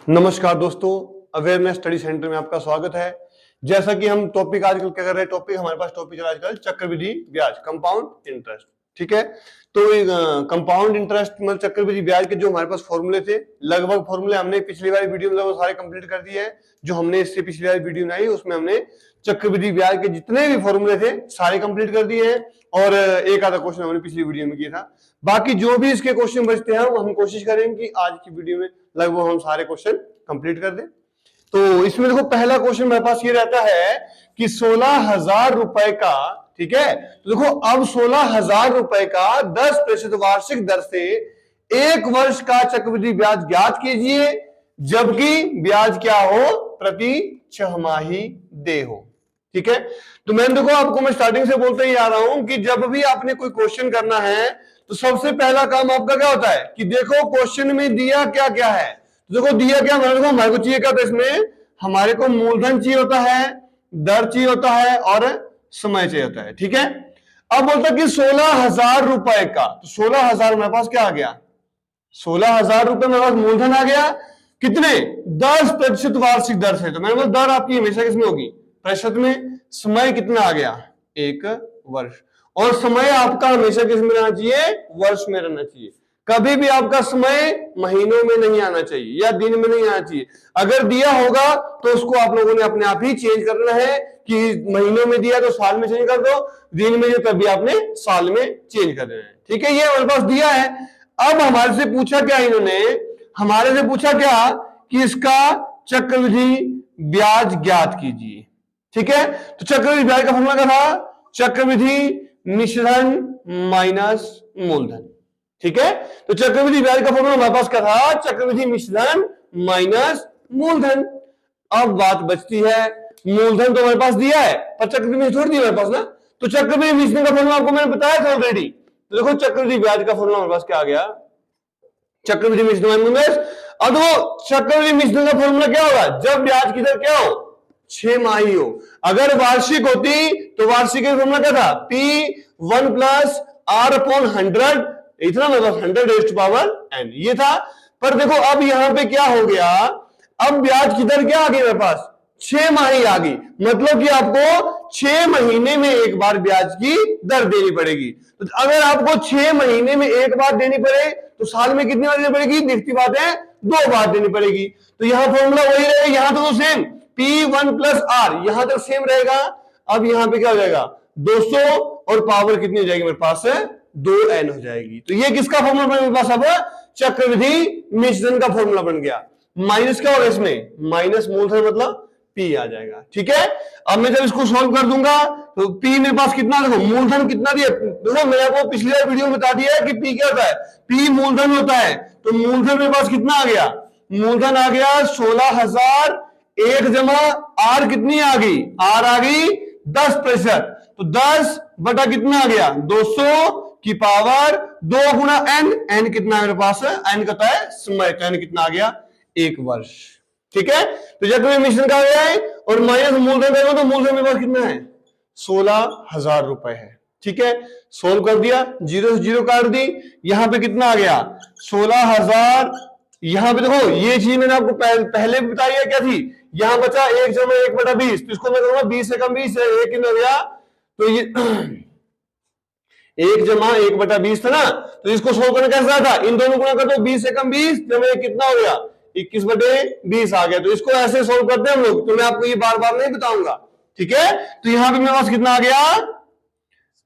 नमस्कार दोस्तों, awareness study centre में आपका स्वागत है। जैसा कि हम टॉपिक आजकल क्या कर रहे हैं, हमारे पास टॉपिक है आजकल चक्रवृद्धि ब्याज, कंपाउंड इंटरेस्ट। ठीक है, तो कंपाउंड इंटरेस्ट मतलब चक्रवृद्धि ब्याज के जो हमारे पास फॉर्मूले थे, लगभग फॉर्मूले हमने पिछली वाली वीडियो में सारे कंप्लीट कर दिए हैं। जो हमने इससे पिछली वाली वीडियो बनाई उसमें हमने चक्रवृद्धि ब्याज के जितने भी फॉर्मूले थे सारे कंप्लीट कर दिए हैं, और एक आधा क्वेश्चन हमने पिछली वीडियो में किया था। बाकी जो भी इसके क्वेश्चन बचते हैं हम कोशिश करेंगे कि आज की वीडियो में लगभग हम सारे क्वेश्चन कंप्लीट कर दें। तो इसमें देखो, पहला क्वेश्चन मेरे पास ये रहता है कि 16,000 रुपए का, ठीक है, तो देखो अब 16,000 रुपए का 10% वार्षिक दर से 1 वर्ष का चक्रवृद्धि ब्याज ज्ञात कीजिए, जबकि ब्याज क्या हो, प्रति 6 माही दे हो। ठीक है, तो मैं देखो आपको मैं स्टार्टिंग से बोलते ही आ रहा हूं कि जब भी आपने कोई क्वेश्चन करना है तो सबसे पहला काम आपका क्या होता है कि देखो क्वेश्चन में दिया क्या क्या है। तो देखो दिया क्या, हमारे को चाहिए क्या था, इसमें हमारे को मूलधन चाहिए होता है, दर चाहिए होता है और समय चाहिए होता है। ठीक है, अब बोलता कि 16,000 रुपए का, तो 16,000 मेरे पास क्या आ गया, 16,000 रुपए मेरे पास मूलधन आ गया, कितने, 10% वार्षिक दर से। तो मेरे पास दर आपकी हमेशा किसमें होगी, प्रतिशत में। समय कितना आ गया, 1 वर्ष, और समय आपका हमेशा किस में रहना चाहिए, वर्ष में रहना चाहिए। कभी भी आपका समय महीनों में नहीं आना चाहिए या दिन में नहीं आना चाहिए। अगर दिया होगा तो उसको आप लोगों ने अपने आप ही चेंज करना है कि महीनों में दिया तो साल में चेंज कर दो, दिन में जो तभी आपने साल में चेंज कर देना है। ठीक है, ये हमारे पास दिया है। अब हमारे से पूछा क्या, इन्होंने हमारे से पूछा क्या कि इसका चक्रवृद्धि ब्याज ज्ञात कीजिए। ठीक है, तो चक्रवृद्धि ब्याज का फॉर्मूला क्या था, चक्रवृद्धि मिश्रण माइनस मूलधन। ठीक है, तो चक्रवृद्धि ब्याज का फॉर्मूला हमारे पास क्या था, चक्रवृद्धि मिश्रण माइनस मूलधन। अब बात बचती है, मूलधन तो हमारे पास दिया है पर चक्रवृद्धि मिश्रण थोड़ी दिया हमारे पास ना, तो चक्रवृद्धि मिश्रण का फॉर्मूला आपको मैंने बताया था ऑलरेडी। तो देखो चक्रवृद्धि ब्याज का फॉर्मूला हमारे पास क्या आ गया, चक्रवृद्धि मिश्रण माइनस। अब देखो चक्रवृद्धि मिश्रण का फॉर्मूला क्या होगा, जब ब्याज की दर क्या हो, 6 माही हो। अगर वार्षिक होती तो वार्षिक का फॉर्मूला क्या था, P1 प्लस R/100, इतना मेरे पास 100 raised to power n, ये था। पर देखो अब यहां पे क्या हो गया, अब ब्याज की दर क्या आ गई मेरे पास, 6 माही आ गई, मतलब कि आपको 6 महीने में एक बार ब्याज की दर देनी पड़ेगी। तो अगर आपको 6 महीने में एक बार देनी पड़े तो साल में कितनी बार देनी पड़ेगी, दिखती बात है 2 बार देनी पड़ेगी। तो यहां फॉर्मूला वही रहेगा, यहां तो सेम P1 प्लस R यहां तक सेम रहेगा। अब यहां पे क्या हो जाएगा, 200 और पावर कितनी हो जाएगी मेरे पास, 2n हो जाएगी। तो ये किसका फॉर्मूला बन मेरे पास, अब चक्रवृद्धि मिश्रण का फॉर्मूला बन गया। माइनस क्या होगा इसमें, माइनस मूलधन मतलब P आ जाएगा। ठीक है, अब मैं जब इसको सॉल्व कर दूंगा तो P मेरे पास कितना, देखो मूलधन कितना दिया, देखो मैंने आपको पिछली बार वीडियो में बता दिया है कि P क्या होता है, P मूलधन होता है। तो मूलधन मेरे पास कितना आ गया, मूलधन आ गया 16,000, 1 जमा R कितनी आ गई, R आ गई 10%, तो 10 बटा कितना आ गया, 200 की पावर 2 गुना n, n कितना है मेरे पास, n कहता है समय, n कितना आ गया, 1 वर्ष। ठीक है, तो जब तुम्हें मिश्रण का गया है और माइनस मूलधन करेगा तो मूलधन मेरे पास कितना है, 16,000 रुपए है। ठीक है, सोल्व कर दिया, 0 से 0 काट दी, यहां पे कितना आ गया 16,000। यहां पे देखो ये चीज मैंने आपको पहले भी बताई है, क्या थी, यहां बचा 1 जमा 1 बटा 20, तो इसको मैं करूंगा 20 से कम 20 है, 1 कितना हो गया, तो ये 1 जमा 1 बटा 20 था ना, तो इसको सोल्व करना कैसा था, इन दोनों गुणा कर दो, 20 से कम 20 जमा 1 कितना हो गया, 21 बटे 20 आ गया। तो इसको ऐसे सोल्व करते हैं हम लोग, तो मैं आपको ये बार बार नहीं बताऊंगा। ठीक है, तो यहां पे मेरे पास कितना आ गया,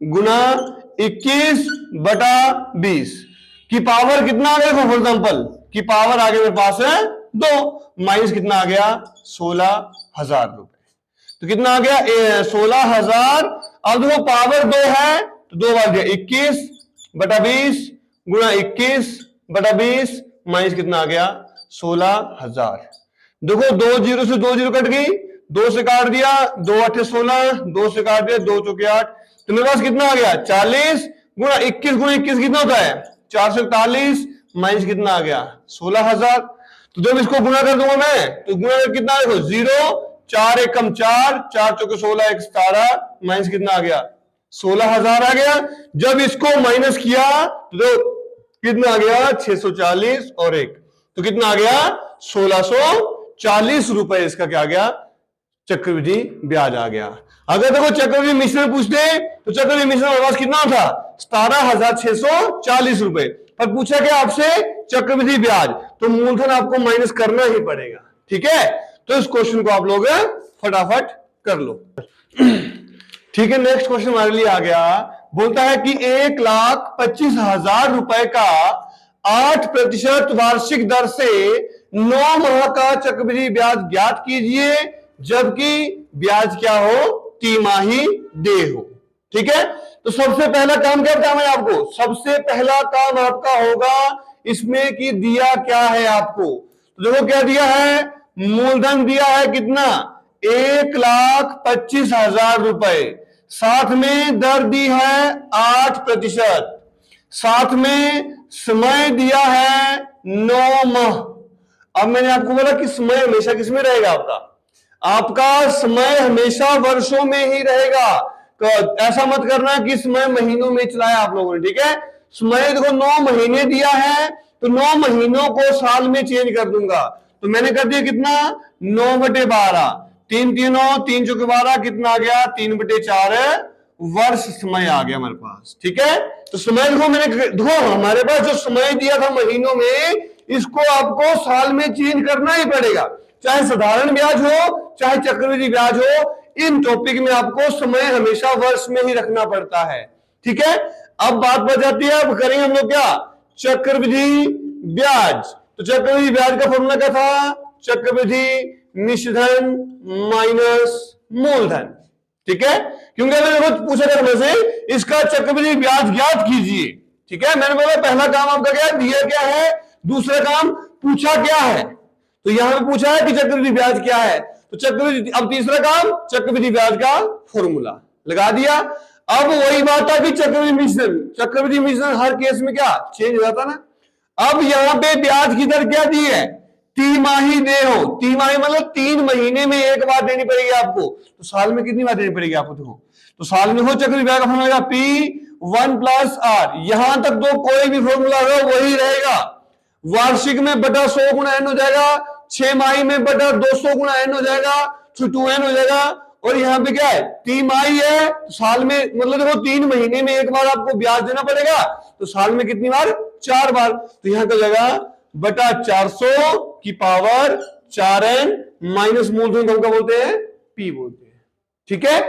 गुना 21 बटा 20 की पावर कितना आ गया, फॉर एग्जांपल की पावर आ गया मेरे पास है 2, माइनस कितना आ गया 16,000 रुपए। तो कितना आ गया 16,000। अब देखो पावर 2 है तो 2 बार दिया, 21 बटा 20 गुना 21 बटा 20 माइनस कितना आ गया 16,000। देखो 2 0 से 2 0 कट गई, 2 से काट दिया, 2 8 16, 2 से काट दिया, 2 चौके 8, तो मेरे पास कितना आ गया 40 गुना 21 कितना होता है 441, माइनस कितना आ गया 16,000। तो जब इसको गुना कर दूंगा मैं तो गुना कर कितना देखो 0, 4 1 कम 4, 4 चौके 16, 1 17, माइनस कितना आ गया 16,000 आ गया। जब इसको माइनस किया तो कितना आ गया 640 और 1, तो कितना आ गया 1640 रुपए इसका क्या आ गया, चक्रवृद्धि ब्याज आ गया। अगर देखो चक्रवृद्धि मिश्रण पूछते तो चक्रवृद्धि मिश्रण हमारे पास कितना था, 17,640 रुपए, पर पूछा क्या आपसे चक्रवृद्धि ब्याज, तो मूलधन आपको माइनस करना ही पड़ेगा। ठीक है, तो इस क्वेश्चन को आप लोग फटाफट कर लो। ठीक है, नेक्स्ट क्वेश्चन हमारे लिए आ गया, बोलता है कि 1,25,000 रुपए का 8% वार्षिक दर से 9 माह का चक्रवृद्धि ब्याज ज्ञात कीजिए, जबकि ब्याज क्या हो, तिमाही देय हो। ठीक है, तो सबसे पहला काम क्या बताया मैंने आपको, सबसे पहला काम आपका होगा इसमें कि दिया क्या है आपको, तो देखो क्या दिया है, मूलधन दिया है कितना, 1,25,000 रुपए, साथ में दर दी है 8%, साथ में समय दिया है 9 माह। अब मैंने आपको बोला कि समय हमेशा किसमें रहेगा, आपका समय हमेशा वर्षों में ही रहेगा, तो ऐसा मत करना कि समय महीनों में चलाया आप लोगों ने। ठीक है, समय देखो 9 महीने दिया है, तो 9 महीनों को साल में चेंज कर दूंगा, तो मैंने कर दिया कितना, 9/12, 3 3 3 चौके 12, कितना आ गया, 3/4 वर्ष समय आ गया हमारे पास। ठीक है, तो समय देखो मैंने देखो हमारे पास जो समय दिया था महीनों में, इसको आपको साल में चेंज करना ही पड़ेगा, चाहे साधारण ब्याज हो चाहे चक्रवृद्धि ब्याज हो, इन टॉपिक में आपको समय हमेशा वर्ष में ही रखना पड़ता है। ठीक है, अब बात बच जाती है, अब करेंगे हम लोग क्या, चक्रवृद्धि ब्याज। तो चक्रवृद्धि ब्याज का फॉर्मूला क्या था, चक्रवृद्धि मिश्रधन माइनस मूलधन। ठीक है, क्योंकि अगर पूछा था हमसे इसका चक्रवृद्धि ब्याज ज्ञात कीजिए। ठीक है, मैंने बोला पहला काम आपका क्या दिया क्या है, दूसरा काम पूछा क्या है, तो यहां पे पूछा है कि चक्रवृद्धि ब्याज क्या है, तो चक्रवृद्धि, अब तीसरा काम चक्रवृद्धि ब्याज का फॉर्मूला लगा दिया। अब वही बात है कि चक्रवृद्धि मिश्रण हर केस में क्या चेंज हो जाता ना। अब यहां पे ब्याज की दर क्या दी है, तिमाही देय हो, तिमाही मतलब 3 महीने में एक बार देनी पड़ेगी आपको, तो साल में कितनी बार देनी पड़ेगी आपको, देखो तो साल में हो चक्रवृद्धि ब्याज का फॉर्मूला P1 + R, यहां तक तो कोई भी फॉर्मूला हो वही रहेगा, वार्षिक में बटा 100 गुणा n हो जाएगा, 6 माही में बटा 200 गुणा n हो जाएगा, तो 2n हो जाएगा, और यहाँ पे क्या है तिमाही है, तो साल में मतलब देखो 3 महीने में एक बार आपको ब्याज देना पड़ेगा, तो साल में कितनी बार, 4 बार, तो यहाँ का जाएगा बटा 400 की पावर 4n माइनस मूलधन को हम क्या बोलते हैं, P बोलते हैं। ठीक है,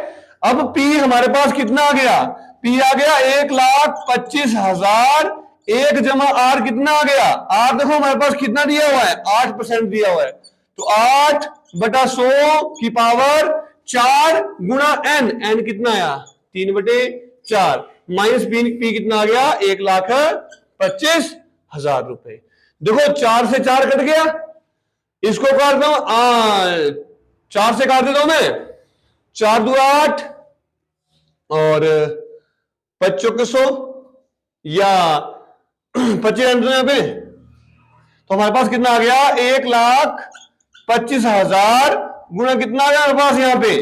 अब P हमारे पास कितना आ गया, P आ गया 1,25,000, 1 जमा R कितना आ गया, R देखो हमारे पास कितना दिया हुआ है, 8% दिया हुआ है, तो 8/100 की पावर 4 गुणा n, n कितना आया 3/4, माइनस P कितना आ गया 1,25,000 रुपए। देखो 4 से 4 कट गया, इसको काट दो 4 से काट देता हूं मैं, 4 2 8 और 25 या 25 यहाँ पे, तो हमारे पास कितना आ गया 1,25,000 गुणा कितना आ गया हमारे पास यहाँ पे,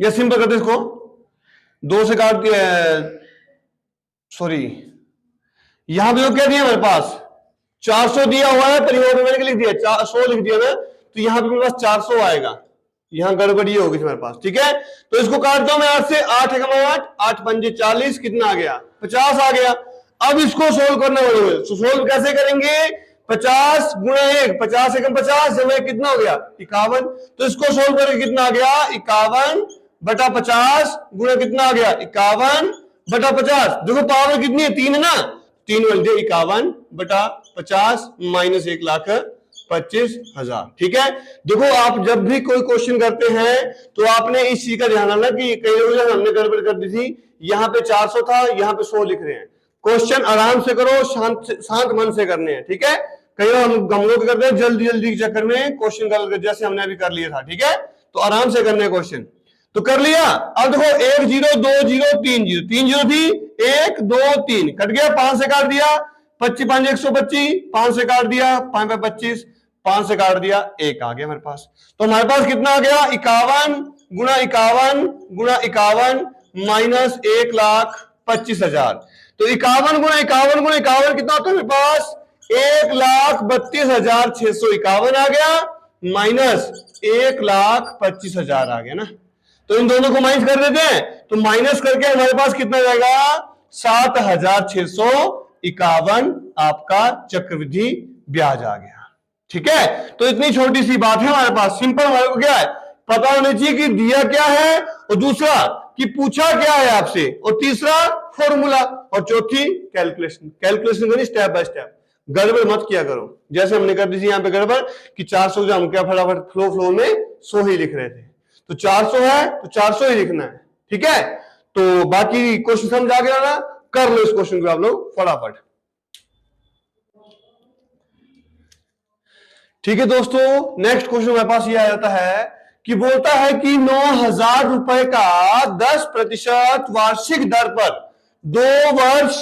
या सिंपल करते इसको 2 से काट दिया, सॉरी यहां पे क्या दिया हमारे पास 400 दिया हुआ है, पर यहाँ पे मैंने लिख दिया 100 लिख दिया ना, तो यहाँ पे मेरे पास 400 आएगा, यहां गड़बड़ी होगी हमारे पास। ठीक है, तो इसको काटता हूं मैं 8 से, 8 × 8 8 5 40, कितना आ गया 50 आ गया। अब इसको सोल्व करना पड़ेगा, तो सोल्व कैसे करेंगे, 50 गुणा 1, 50 × 50 जब कितना हो गया 51, तो इसको सोल्व करके कितना आ गया 51/50 गुणा कितना आ गया 51/50, देखो पावर कितनी है 3 है ना, 3 बल्कि 51/50 माइनस 1,25,000। ठीक है, देखो आप जब भी कोई क्वेश्चन करते हैं तो आपने इस चीज का ध्यान रखना कि कई लोग हमने गड़बड़ कर दी थी, यहाँ पे 400 था, यहाँ पे 100 लिख रहे हैं। क्वेश्चन आराम से करो, शांत मन से करने हैं। ठीक है, कई लोग हम लोग करते हैं जल्दी जल्दी के चक्कर में क्वेश्चन कर, जैसे हमने अभी कर लिया था। ठीक है, तो आराम से करने क्वेश्चन, तो कर लिया। अब देखो 1 0 2 0 3 0, 3 0 थी, 1 2 3 कट गया, 5 से काट दिया, 25 5 125, 5 से काट दिया, 5 5 25, 5 से काट दिया, 1 आ गया हमारे पास। तो हमारे पास कितना आ गया 51 गुणा 51 गुणा 51 माइनस 1,25,000। तो 51 गुणा 51 गुणा 51 कितना होता है मेरे पास 1,32,651 आ गया माइनस 1,25,000 आ गया ना। तो इन दोनों को माइनस कर देते हैं, तो माइनस करके हमारे पास कितना जाएगा 7,651 आपका चक्रवृद्धि ब्याज आ गया। ठीक है, तो इतनी छोटी सी बात है हमारे पास। सिंपल हमारे को क्या है पता होना चाहिए कि दिया क्या है, और दूसरा कि पूछा क्या है आपसे, और तीसरा फॉर्मूला, और चौथी कैलकुलेशन। कैलकुलेशन करिए स्टेप बाय स्टेप, गड़बड़ मत किया करो जैसे हमने कर दी थी यहाँ पे गड़बड़ कि 400 जो हम क्या फटाफट फ्लो में 100 ही लिख रहे थे, तो 400 है तो 400 ही लिखना है। ठीक है, तो बाकी क्वेश्चन समझ आ गया ना, कर लो इस क्वेश्चन को आप लोग फटाफट। ठीक है दोस्तों, नेक्स्ट क्वेश्चन हमारे पास ये आ जाता है कि बोलता है कि 9,000 रुपए का 10% वार्षिक दर पर 2 वर्ष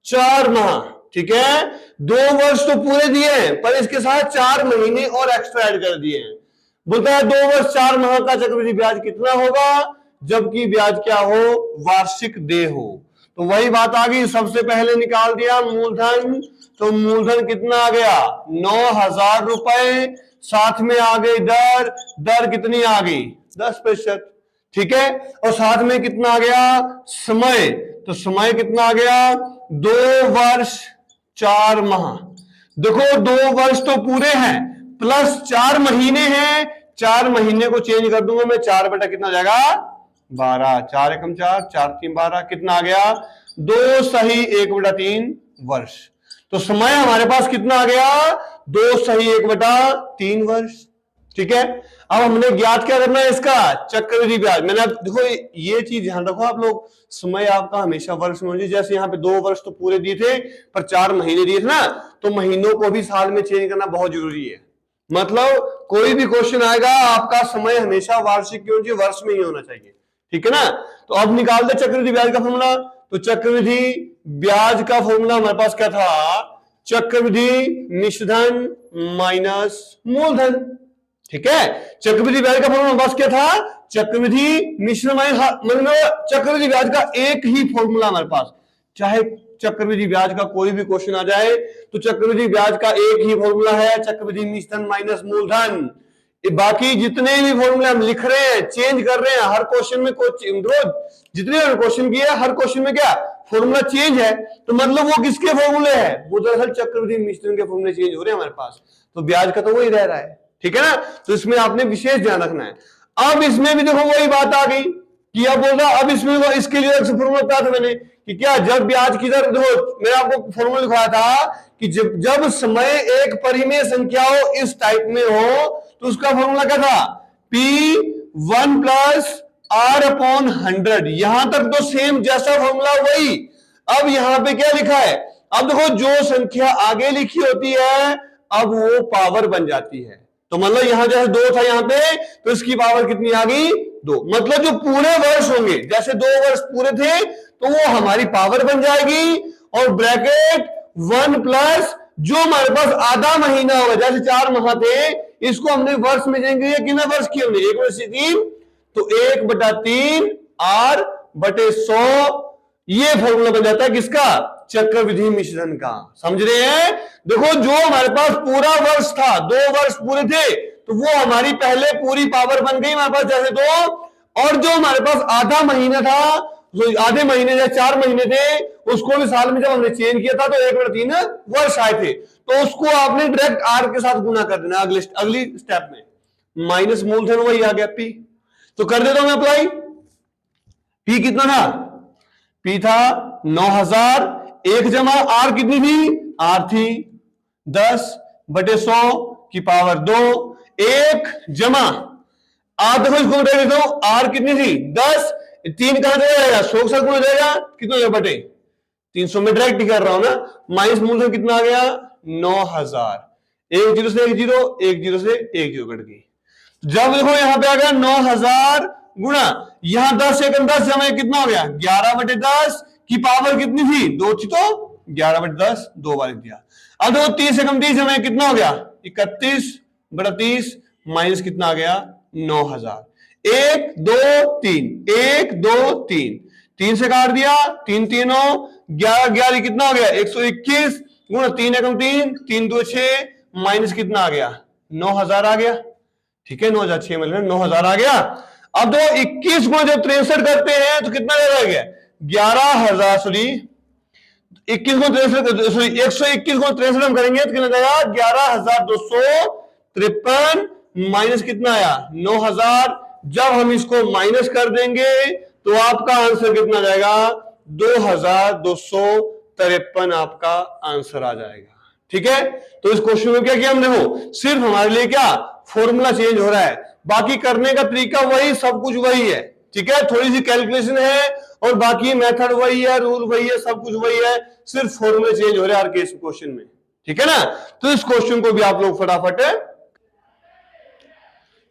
4 माह। ठीक है, 2 वर्ष तो पूरे दिए हैं पर इसके साथ 4 महीने और एक्स्ट्रा ऐड कर दिए हैं। बोलता है 2 वर्ष 4 माह का चक्रवृद्धि ब्याज कितना होगा जबकि ब्याज क्या हो वार्षिक देय हो। तो वही बात आ गई, सबसे पहले निकाल दिया मूलधन, तो मूलधन कितना आ गया 9,000 रुपए, साथ में आ गई दर, दर कितनी आ गई 10%। ठीक है, और साथ में कितना आ गया समय, तो समय कितना आ गया 2 वर्ष 4 माह। देखो 2 वर्ष तो पूरे हैं प्लस 4 महीने हैं, 4 महीने को चेंज कर दूंगा मैं, 4 बटा कितना जाएगा 12, 4 एकम 4, 4 3 12, कितना आ गया 2 सही 1/3 वर्ष। तो समय हमारे पास कितना आ गया 2 सही 1/3 वर्ष। ठीक है, अब हमने ज्ञात क्या करना है इसका चक्रवृद्धि ब्याज। मैंने अब देखो ये चीज ध्यान रखो आप लोग, समय आपका हमेशा वर्ष में होगी। जैसे यहाँ पे 2 वर्ष तो पूरे दिए थे पर 4 महीने दिए थे ना, तो महीनों को भी साल में चेंज करना बहुत जरूरी है। मतलब कोई भी क्वेश्चन आएगा आपका समय हमेशा वार्षिक क्यों चाहिए, वर्ष में ही होना चाहिए। ठीक है ना, तो अब निकाल दे चक्रवृद्धि ब्याज का फॉर्मूला। तो चक्रवृद्धि ब्याज का फॉर्मूला हमारे पास क्या था, चक्रवृद्धि मिश्रधन माइनस मूलधन। ठीक है, चक्रवृद्धि ब्याज का फॉर्मूला हमारे पास क्या था, चक्रवृद्धि मिश्र माइनस, मतलब चक्रवृद्धि ब्याज का एक ही फॉर्मूला हमारे पास, चाहे चक्रवृद्धि ब्याज का कोई भी क्वेश्चन आ जाए तो चक्रवृद्धि ब्याज का एक ही फॉर्मूला है, चक्रवृद्धि मिश्रधन माइनस मूलधन। बाकी जितने भी फॉर्मूले हम लिख रहे हैं चेंज कर रहे हैं हर क्वेश्चन में, रोज जितने क्वेश्चन किए हर क्वेश्चन में क्या फॉर्मूला चेंज है, तो मतलब वो किसके फॉर्मूले है, वो दरअसल चक्रवृद्धि मिश्रण के फॉर्मूले चेंज हो रहे हैं हमारे पास, तो ब्याज का तो वही रह रहा है। ठीक है ना, तो इसमें आपने विशेष ध्यान रखना है। अब इसमें भी देखो वही बात आ गई कि अब बोल रहा, अब इसमें इसके लिए फॉर्मूला बताया था मैंने कि क्या जब ब्याज की दर, देखो मैंने आपको फॉर्मूला लिखवाया था कि जब समय एक परिमेय संख्या हो इस टाइप में हो तो उसका फॉर्मूला क्या था P1 + R/100। यहां तक तो सेम जैसा फॉर्मूला वही। अब यहां पे क्या लिखा है, अब देखो जो संख्या आगे लिखी होती है अब वो पावर बन जाती है। तो मतलब यहां जैसे 2 था यहाँ पे, तो इसकी पावर कितनी आ गई 2। मतलब जो पूरे वर्ष होंगे, जैसे 2 वर्ष पूरे थे तो वो हमारी पावर बन जाएगी, और ब्रैकेट 1 प्लस जो हमारे पास आधा महीना होगा, जैसे 4 माह थे, इसको हमने वर्ष में जाएंगे, कितने वर्ष किए हमने 1/3, तो 1/3 R/100। ये फॉर्मूला बन जाता है किसका, चक्रवृद्धि मिश्रण का। समझ रहे हैं, देखो जो हमारे पास पूरा वर्ष था, 2 वर्ष पूरे थे, तो वो हमारी पहले पूरी पावर बन गई हमारे पास जैसे 2, और जो हमारे पास आधा महीना था, जो आधे महीने या 4 महीने थे, उसको भी साल में जब हमने चेंज किया था तो 1/3 वर्ष आए थे, तो उसको आपने डायरेक्ट R के साथ गुना कर देना अगली स्टेप में, माइनस मूलधन वही आ गया P। तो कर देता हूं मैं अप्लाई। P कितना था, P था 9,000, 1 जमा R कितनी थी, R थी 10/100 की पावर 2, 1 जमा R, देखो इसको उठा देता हूं, R कितनी थी 10, 3 कहां चला जाएगा 100 के साथ गुना जाएगा, कितना हो बटे 300 में डायरेक्ट ही कर रहा हूं ना, माइनस मूलधन कितना आ गया 9,000, 1 0 से 1 0, 1 0 से 1 0 कट गई। जब देखो यहां पे आ गया 9,000 गुणा, यहां 10 एकम 10 जमा कितना हो गया 11/10 की पावर कितनी थी 2 थी, तो 11/10 2 बार दिया। अब देखो 30 एकम 30 जमा कितना हो गया 31/30 माइनस कितना आ गया 9,000, 1 2 3, 1 2 3, 3 से काट दिया, 3 3 9, 11 11 कितना हो गया 121, गुणा 3 एकम 3, 3 2 6, माइनस कितना आ गया 9000 आ गया। ठीक है, 9000 6 मिल 9000 आ गया। अब दो 21 गुणा जब 63 करते हैं तो कितना रह गया 11,000 सॉरी 21 गुणा 63 सॉरी 121 गुणा 63 हम करेंगे तो कितना जाएगा 11,253 माइनस कितना आया 9000। जब हम इसको माइनस कर देंगे तो आपका आंसर कितना जाएगा 2,253 आपका आंसर आ जाएगा। ठीक है, तो इस क्वेश्चन में क्या किया हमने, वो सिर्फ हमारे लिए क्या फॉर्मूला चेंज हो रहा है, बाकी करने का तरीका वही, सब कुछ वही है। ठीक है, थोड़ी सी कैलकुलेशन है और बाकी मेथड वही है, रूल वही है, सब कुछ वही है, सिर्फ फॉर्मूले चेंज हो रहे हैं हर केस क्वेश्चन में। ठीक है ना, तो इस क्वेश्चन को भी आप लोग फटाफट है।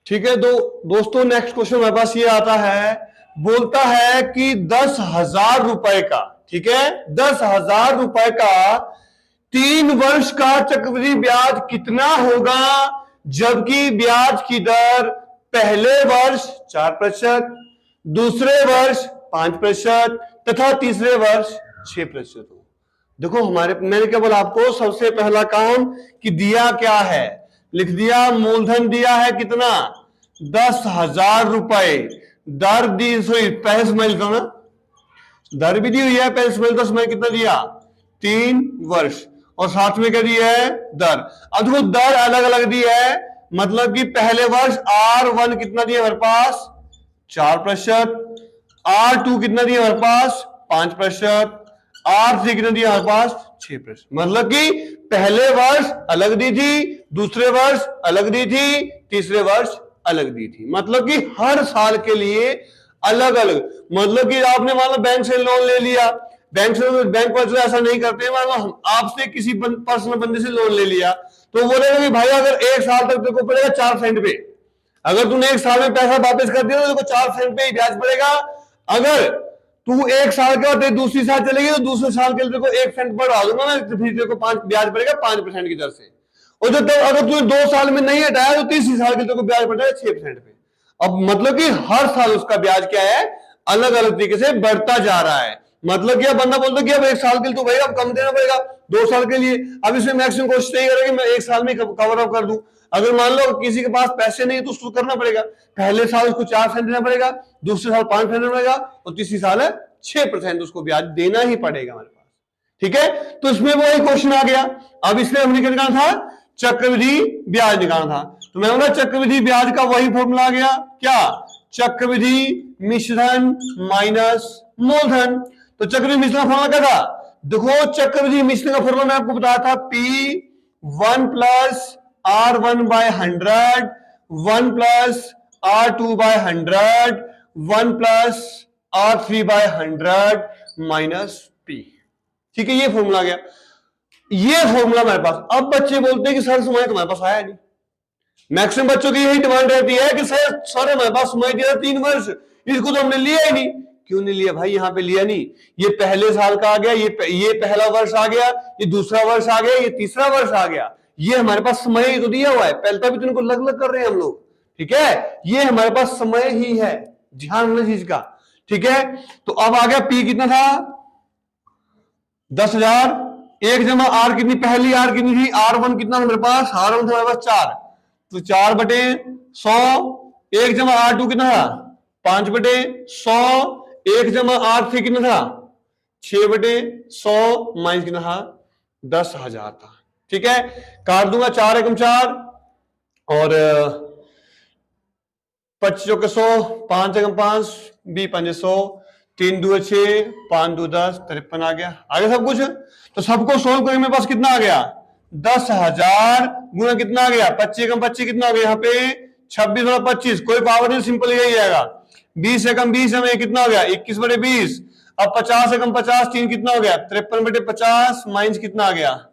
ठीक है, तो दोस्तों नेक्स्ट क्वेश्चन हमारे पास ये आता है, बोलता है कि 10,000 रुपए का, ठीक है 10,000 रुपए का 3 वर्ष का चक्रवृद्धि ब्याज कितना होगा, जबकि ब्याज की दर पहले वर्ष 4%, दूसरे वर्ष 5% तथा तीसरे वर्ष 6% हो। देखो मैंने क्या बोला आपको, सबसे पहला काम कि दिया क्या है, लिख दिया मूलधन दिया है कितना 10,000 रुपए, दर दी सॉरी पहले समझ लो ना, दर भी दी हुई है, पहले समझ लो समय कितना दिया 3 वर्ष और साथ में क्या दिया है दर। अब देखो दर अलग अलग दी है, मतलब कि पहले वर्ष R1 कितना दिया हमारे पास 4%, R2 कितना दिया हमारे पास 5%, R3 कितना दिया हमारे पास 6%। मतलब कि पहले वर्ष अलग दी थी, दूसरे वर्ष अलग दी थी, तीसरे वर्ष अलग दी थी, मतलब कि हर साल के लिए अलग अलग। मतलब कि आपने मान लो बैंक से लोन ले लिया, बैंक वाले ऐसा नहीं करते, मान लो आपसे किसी पर्सनल बंदे से लोन ले लिया तो बोलेगा कि भाई अगर 1 साल तक तेरे को पड़ेगा 4% पे, अगर तूने 1 साल में पैसा वापस कर दिया तो तेरे को 4% पे ही ब्याज पड़ेगा। अगर तू 1 साल के बाद दूसरी साल चलेगी तो दूसरे साल के लिए तेरे को 1% बढ़ा दूंगा मैं, तो फिर तेरे को 5 ब्याज पड़ेगा 5% की दर से। और जब तक अगर तूने 2 साल में नहीं हटाया तो तीसरी साल के तेरे को ब्याज पड़ जाएगा 6% पे। अब मतलब कि हर साल उसका ब्याज क्या है अलग अलग तरीके से बढ़ता जा रहा है। मतलब क्या बंदा बोलता कि अब 1 साल के लिए तो भाई अब कम देना पड़ेगा, 2 साल के लिए अब इसमें मैक्सिमम कोशिश यही करेगा कि मैं 1 साल में कवर अप कर दूं। अगर मान लो किसी के पास पैसे नहीं तो उसको करना पड़ेगा, पहले साल उसको 4% देना पड़ेगा, दूसरे साल 5% देना पड़ेगा और तीसरी साल है 6% उसको ब्याज देना ही पड़ेगा हमारे पास। ठीक है, तो इसमें वही क्वेश्चन आ गया। अब इसलिए हमने क्या निकालना था चक्रवृद्धि ब्याज निकालना था, तो मैं बोला चक्रवृद्धि ब्याज का वही फॉर्मूला आ गया क्या, चक्रवृद्धि मिश्रधन माइनस मूलधन। तो चक्रवृद्धि मिश्रण का फॉर्मूला क्या था, देखो चक्रवृद्धि मिश्रण का फॉर्मूला मैं आपको बताया था P1 plus R1/100, 1 plus R2/100, 1 plus R3/100 minus P। ठीक है, ये फॉर्मूला आ गया, ये फॉर्मूला हमारे पास। अब बच्चे बोलते हैं कि सर समय तुम्हारे पास आया नहीं, मैक्सिमम बच्चों की यही डिमांड रहती है कि सर हमारे पास समय दिया 3 वर्ष, इसको तो हमने लिया ही नहीं। क्यों नहीं लिया भाई, यहां पे लिया नहीं, ये पहले साल का आ गया, ये पहला वर्ष आ गया, ये दूसरा वर्ष आ गया, ये तीसरा वर्ष आ गया, ये हमारे पास समय तो दिया हुआ है, पहले भी तो इनको अलग अलग कर रहे हैं हम लोग। ठीक है, ये हमारे पास समय ही है, ध्यान रखना चीज का। ठीक है, तो अब आ गया P कितना था 10,000, 1 जमा R कितनी, पहली R कितनी थी R1 कितना था मेरे पास, R1 था मेरे पास 4, तो 4/100, 1 जमा R2 कितना था 5/100, 1 जमा R3 कितना था 6/100 माइनस कितना था 10,000 था। ठीक है, काट दूंगा 4 एकम 4 और 25 चौके 100, 5 एकम 5, 20 100, 3 2 6, 5 2 10, 53 आ गया, आगे सब कुछ। तो सबको सोल्व करके मेरे पास कितना आ गया 10,000 गुना कितना आ गया 25 एकम 25 कितना हो गया यहाँ पे 26 और 25, कोई पावर नहीं, सिंपल यही आएगा। 20 एकम 20 में कितना हो गया 21/20। अब 50 एकम 50 3 कितना हो गया 53/50 माइनस कितना आ गया,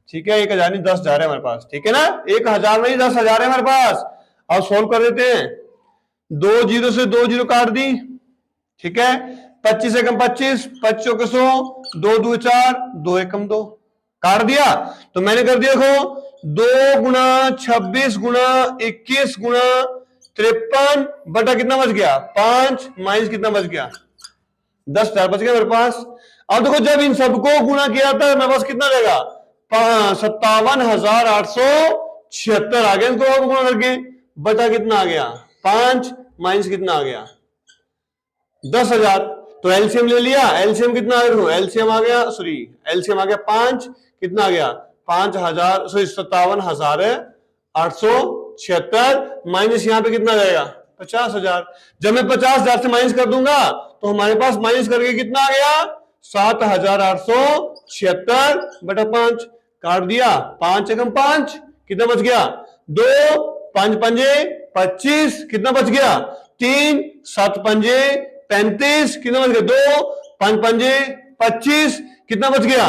ठीक है 1,000 नहीं 10,000 है हमारे पास। ठीक है ना, 1,000 नहीं 10,000 है हमारे पास। अब सोल्व कर देते हैं, 2 0 से 2 0 काट दी। ठीक है, 25 एकम 25, 25 चौके 100, 2 2 4, 2 एकम 2 काट दिया। तो मैंने कर दिया देखो 2 गुना 26 गुना 21 गुना 53 बटा कितना बच गया 5 माइनस कितना बच गया 10,000 बच गया मेरे पास। अब देखो जब इन सबको गुना किया था मेरे पास कितना रहेगा 57,876 आ गया, इनको गुणा करके बटा कितना आ गया 5 माइनस कितना आ गया 10,000। तो एलसीएम ले लिया, एलसीएम कितना आ गया, एलसीएम आ गया, सॉरी एलसीएम आ गया 5, कितना आ गया 5,000 सॉरी 57,876 माइनस यहाँ पे कितना जाएगा 50,000। जब मैं 50,000 से माइनस कर दूंगा तो हमारे पास माइनस करके कितना आ गया 7,876 बटा 5, काट दिया 5 एकम 5, कितना बच गया 2, 5 पंजे 25, कितना बच गया 3, 7 पंजे 35, कितना बच गया 2, 5 पंजे 25, कितना बच गया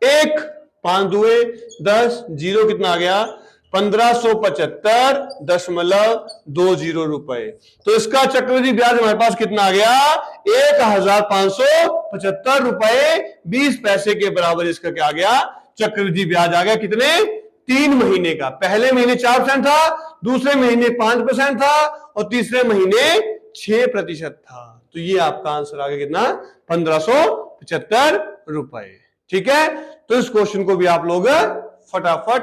1, 5 दुए 10, जीरो कितना आ गया 1575.20 रुपए। तो इसका चक्रवृद्धि ब्याज हमारे पास कितना आ गया 1,575 रुपए 20 पैसे के बराबर इसका क्या आ गया चक्रवृद्धि ब्याज आ गया। कितने 3 महीने का, पहले महीने 4% था, दूसरे महीने 5% था और तीसरे महीने 6% था। तो ये आपका आंसर आ गया कितना 1,575 रुपए। ठीक है, तो इस क्वेश्चन को भी आप लोग फटाफट।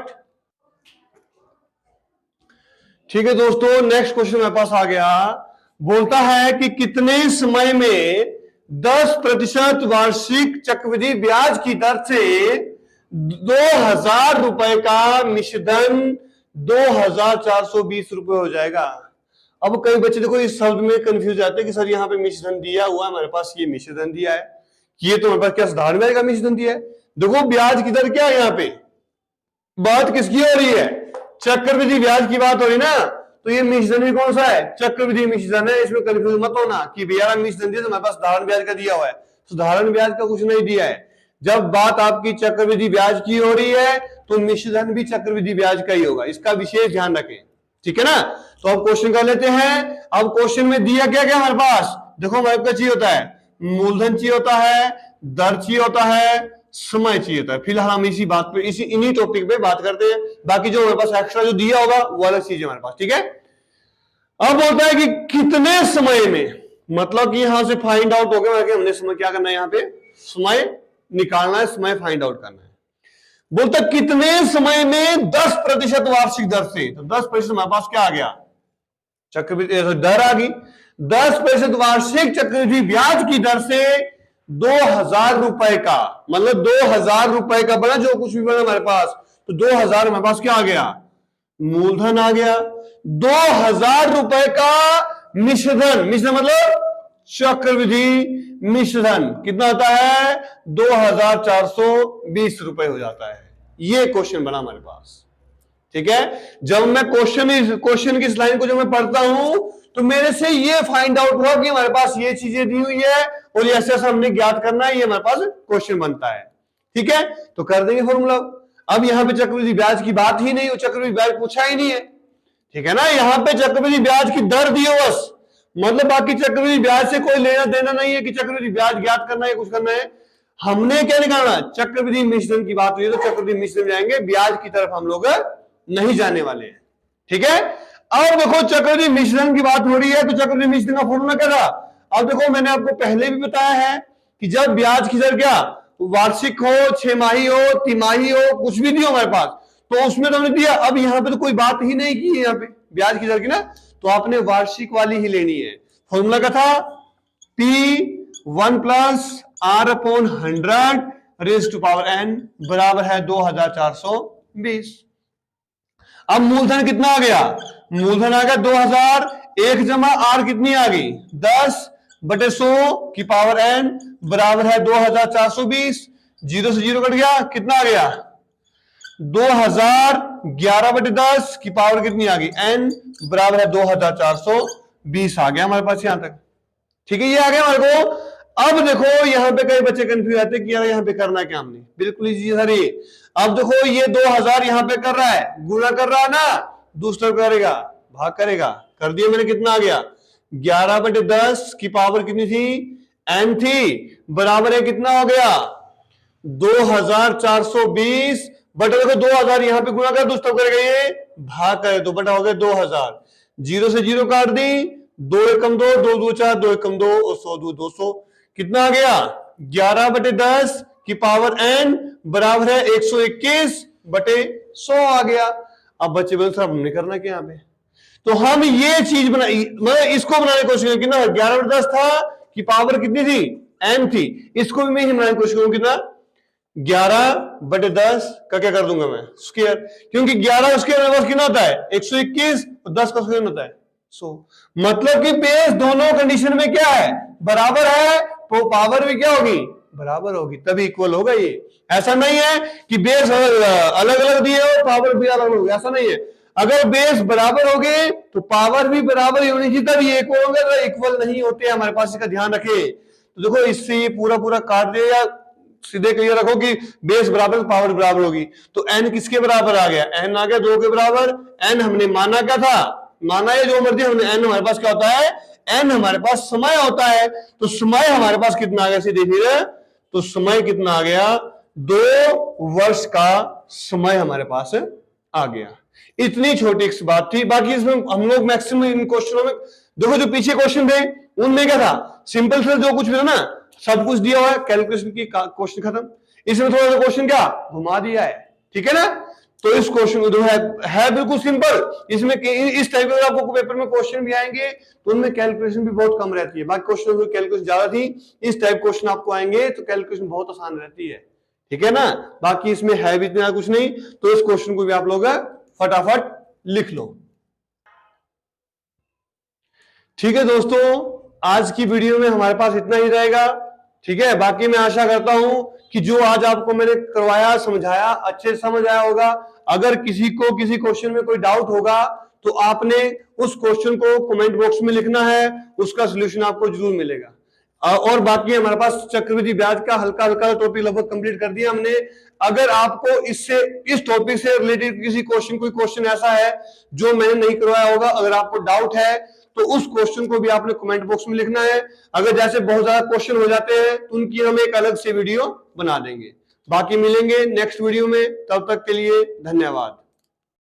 ठीक है दोस्तों, नेक्स्ट क्वेश्चन मेरे पास आ गया, बोलता है कि कितने समय में 10% वार्षिक चक्रवृद्धि ब्याज की दर से 2,000 रुपए का मिश्रधन 2,420 रुपए हो जाएगा। अब कई बच्चे देखो इस शब्द में कंफ्यूज जाते हैं कि सर यहाँ पे मिश्रधन दिया हुआ है, हमारे पास ये मिश्रधन दिया है, ये तो हमारे पास क्या साधारण ब्याज का मिश्रधन दिया है। देखो ब्याज की दर क्या है, यहाँ पे बात किसकी हो रही है, चक्रवृद्धि ब्याज की बात हो रही ना, तो ये मिश्रधन भी कौन सा है चक्रवृद्धि मिश्रधन है। इसमें कंफ्यूज मत होना कि भैया मिश्रधन दिया तो हमारे पास साधारण ब्याज का दिया हुआ है, साधारण ब्याज का कुछ नहीं दिया है। जब बात आपकी चक्रवृद्धि ब्याज की हो रही है तो मिश्रधन भी चक्रवृद्धि ब्याज का ही होगा, इसका विशेष ध्यान रखें। ठीक है ना, तो अब क्वेश्चन कर लेते हैं। अब क्वेश्चन में दिया क्या क्या हमारे पास, देखो हमारे पास चाहिए होता है मूलधन चाहिए होता है, दर चाहिए होता है, समय चाहिए होता है। फिलहाल हम इसी बात पे इन्हीं टॉपिक पे बात करते हैं, बाकी जो हमारे पास एक्स्ट्रा जो दिया होगा वो अलग चीज है हमारे पास। ठीक है, अब बोलता है कि कितने समय में, मतलब कि यहां से फाइंड आउट हो गया, हमने समय क्या करना है, यहाँ पे समय निकालना है, समय फाइंड आउट करना है। बोलता कितने समय में 10% वार्षिक दर से, तो 10% हमारे पास क्या आ गया चक्रवृद्धि दर आ गई, 10% वार्षिक चक्रवृद्धि ब्याज की दर से 2,000 रुपए का, मतलब 2,000 रुपए का बना जो कुछ भी बना हमारे पास, तो 2,000 हमारे पास क्या आ गया मूलधन आ गया, 2,000 रुपए का मिश्रधन, मिश्रधन मतलब चक्रवृद्धि मिश्रधन कितना आता है 2,420 रुपए हो जाता है। ये क्वेश्चन बना हमारे पास। ठीक है, जब मैं क्वेश्चन की इस लाइन को जब मैं पढ़ता हूं तो मेरे से ये फाइंड आउट हुआ कि हमारे पास ये चीजें दी हुई है और ऐसे हमने ज्ञात करना है, ये हमारे पास क्वेश्चन बनता है। ठीक है, तो कर देंगे फॉर्मूला। अब यहाँ पे चक्रवृद्धि ब्याज की बात ही नहीं, चक्रवृद्धि ब्याज पूछा ही नहीं है। ठीक है ना, यहाँ पे चक्रवृद्धि ब्याज की दर दी है बस, मतलब बाकी चक्रवृद्धि ब्याज से कोई लेना देना नहीं है कि चक्रवृद्धि ब्याज ज्ञात करना है, कुछ करना है। हमने क्या निकालना, चक्रवृद्धि मिश्रण की बात हुई है तो चक्रवृद्धि मिश्रण जाएंगे, ब्याज की तरफ हम लोग नहीं जाने वाले हैं। ठीक है, अब देखो चक्रवृद्धि मिश्रण की बात हो रही है तो चक्रवृद्धि मिश्रण का फॉर्मूला क्या था। अब देखो मैंने आपको पहले भी बताया है कि जब ब्याज की दर क्या वार्षिक हो, 6 माही हो, तिमाही हो, कुछ भी नहीं हो हमारे पास, तो उसमें तो हमने दिया। अब यहाँ पे तो कोई बात ही नहीं की यहाँ पे ब्याज की दर की ना, तो आपने वार्षिक वाली ही लेनी है। फॉर्मूला क्या था P1 + R/100 raise to power n बराबर है 2,420। अब मूलधन कितना आ गया, मूलधन आ गया 2,000, 1 जमा r कितनी आ गई 10/100 की पावर n बराबर है 2,420। 0 से 0 कट गया, कितना आ गया 2,000, 11/10 की पावर कितनी आ गई n बराबर है 2,420 आ गया हमारे पास यहां तक। ठीक है, ये आ गया हमारे को। अब देखो यहाँ पे कई बच्चे कंफ्यूज आते हैं कि यार यहाँ पे करना क्या हमने, बिल्कुल इजी सर ये। अब देखो ये 2,000 यहाँ पे कर रहा है, गुणा कर रहा है ना, दूसरा करेगा भाग करेगा, कर दिया मैंने, कितना आ गया 11/10 की पावर कितनी थी n थी, बराबर है कितना हो गया 2,420 बटा देखो 2,000 यहाँ पे गुणा कर, दूसरा करेगा ये भाग करे तो बटा हो गया 2,000। 0 से 0 काट दी, 2 एकम 2, 2 2 4, 2 एकम 2 और 100 2 200, कितना आ गया 11/10 की पावर n बराबर है 121 बटे 100 आ गया। अब बच्चे बोले सर हमने करना क्या यहाँ पे, तो हम ये चीज बनाई, मैं इसको बनाने की कोशिश करूँ कितना 11 बटे 10 था कि पावर कितनी थी n थी, इसको भी मैं बनाने की कोशिश करूँ कितना 11 बटे 10 का क्या कर दूंगा मैं स्क्वायर, क्योंकि 11 स्क्वायर मेरे पास कितना होता है 121 और 10 का स्क्वायर होता है 100। मतलब कि बेस दोनों कंडीशन में क्या है बराबर है, तो पावर भी क्या होगी बराबर होगी, तभी इक्वल होगा ये। ऐसा नहीं है कि बेस अलग अलग दिए हो पावर भी अलग होगी, ऐसा नहीं है। अगर बेस बराबर हो गए तो पावर भी बराबर ही होनी चाहिए तभी इक्वल होंगे, तो इक्वल नहीं होते हमारे पास, इसका ध्यान रखें। तो देखो इससे ये पूरा पूरा काट दिया, या सीधे क्लियर रखो कि बेस बराबर पावर बराबर होगी। तो n किसके बराबर आ गया, n आ गया 2 के बराबर। n हमने माना क्या था, माना है जो मर्जी हमने, n हमारे पास क्या होता है, n हमारे पास समय होता है, तो समय हमारे पास कितना आ गया सीधे फिर, तो समय कितना आ गया 2 वर्ष का समय हमारे पास आ गया। इतनी छोटी सी बात थी, बाकी इसमें हम लोग मैक्सिमम इन क्वेश्चनों में देखो जो पीछे क्वेश्चन थे उनमें क्या था सिंपल से जो कुछ भी था ना सब कुछ दिया हुआ है, कैलकुलेशन की क्वेश्चन खत्म। इसमें थोड़ा सा क्वेश्चन क्या घुमा दिया है, ठीक है ना। तो इस क्वेश्चन को जो है बिल्कुल सिंपल। इसमें इस टाइप के आपको पेपर में क्वेश्चन भी आएंगे तो उनमें कैलकुलेशन भी बहुत कम रहती है, बाकी क्वेश्चन में कैलकुलेशन ज्यादा थी, इस टाइप क्वेश्चन आपको आएंगे तो कैलकुलेशन बहुत आसान रहती है, ठीक है ना। बाकी इसमें है भी इतना कुछ नहीं, तो इस क्वेश्चन को भी आप लोग फटाफट लिख लो। ठीक है दोस्तों, आज की वीडियो में हमारे पास इतना ही रहेगा, ठीक है। बाकी मैं आशा करता हूं कि जो आज आपको मैंने करवाया समझाया अच्छे से समझ आया होगा। अगर किसी को किसी क्वेश्चन में कोई डाउट होगा तो आपने उस क्वेश्चन को कमेंट बॉक्स में लिखना है, उसका सोल्यूशन आपको जरूर मिलेगा। और बाकी हमारे पास चक्रवृद्धि ब्याज का हल्का हल्का टॉपिक लगभग कंप्लीट कर दिया हमने। अगर आपको इससे इस टॉपिक से रिलेटेड किसी क्वेश्चन कोई क्वेश्चन ऐसा है जो मैंने नहीं करवाया होगा, अगर आपको डाउट है तो उस क्वेश्चन को भी आपने कमेंट बॉक्स में लिखना है। अगर जैसे बहुत ज्यादा क्वेश्चन हो जाते हैं तो उनकी हम एक अलग से वीडियो बना देंगे। बाकी मिलेंगे नेक्स्ट वीडियो में, तब तक के लिए धन्यवाद।